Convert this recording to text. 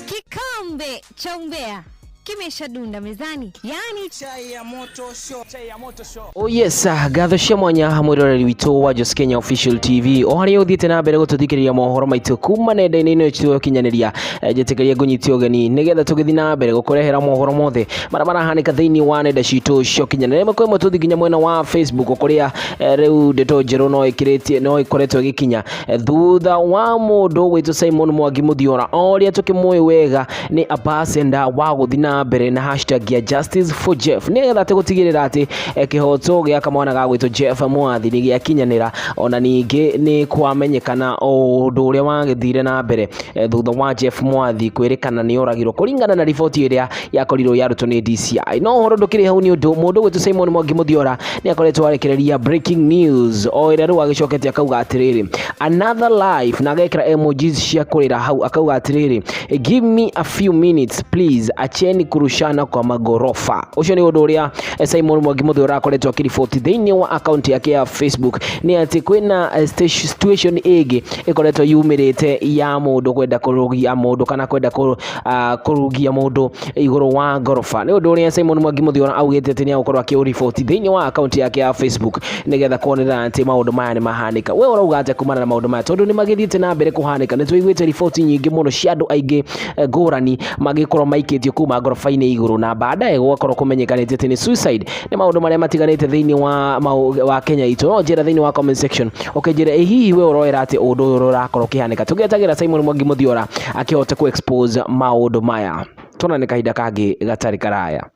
Kikombe cha umbea kimeshadunda mezani, yani chai ya moto show. Oh yes, gathashia mwanya mwiroreri wito wa Just Kenya Official TV. Ohari uthite na mbere gututhikiriria mohoro maitu kuma nenda-ini ino cyo kinyaniria jetekeria gunyitio gani nigetha tugithi na mbere gukurehera mohoro mothe marahanika thiini wa nenda citu cio kinyaniria mwe kwemo tuthikinya mwena wa Facebook kuria riu ndeto njeru no ikiritie no ikoretwo gikinya thutha wa mundu witu Simon Mwangi Muthiora oria tukimwe wega ni ambassador wa guthina mbere na hashtag ya Justice for Jeff nigetha tugutigirira ati kihoto gya kamwana ga gwito Jeff Mwathi ni gya kinyanira ona ningi ni kwamenyekana undu uria wagithire na mbere thutha wa Jeff Mwathi kwirikana ni oragirwo kuringana na riboti iria yakorirwo yarutwo ni DCI. No horo ndukiri hau ni undu mundu gwito Simon Mwangi Muthiora ni akoretwo arekereria breaking news o ira ru agicokete akauga atiriri another life na agekira emojis cia kurira hau akauga atiriri give me a few minutes please Acheni KURUSHANA kwa Maghorofa. Ucio ni undu uria Simon Mwangi Muthiora akoretwo akiriboti thiini wa account yake ya Facebook ni ati kwina situation igi ikoretwo yumirite ya mundu kwenda kurugia mundu kana kwenda kurugia mundu iguru wa Maghorofa. Ni undu uria Simon Mwangi Muthiora augite ati ni agukorwo akiriboti thiini wa account yake ya Facebook nigetha kuonera ati maundu maya ni mahanika. We urauga ati kumana na maundu maya tondu ni magithite na mbere kuhanika ni tuiguite riboti nyingi muno cia andu aingi ngurani magikorwo maikitio kuma Maghorofa-ini iguru na baadaye gwakorwo kumenyekanite ati ni suicide. Ni maundu maria matiganite thiini wa Kenya itu no njira thiini wa comment section ukijira hihi we uroera ati undu urakorwo kihanika tugetagira Simon Mwangi Muthiora akihota ku expose maundu maya tona ni kahinda kangi gatari karaya.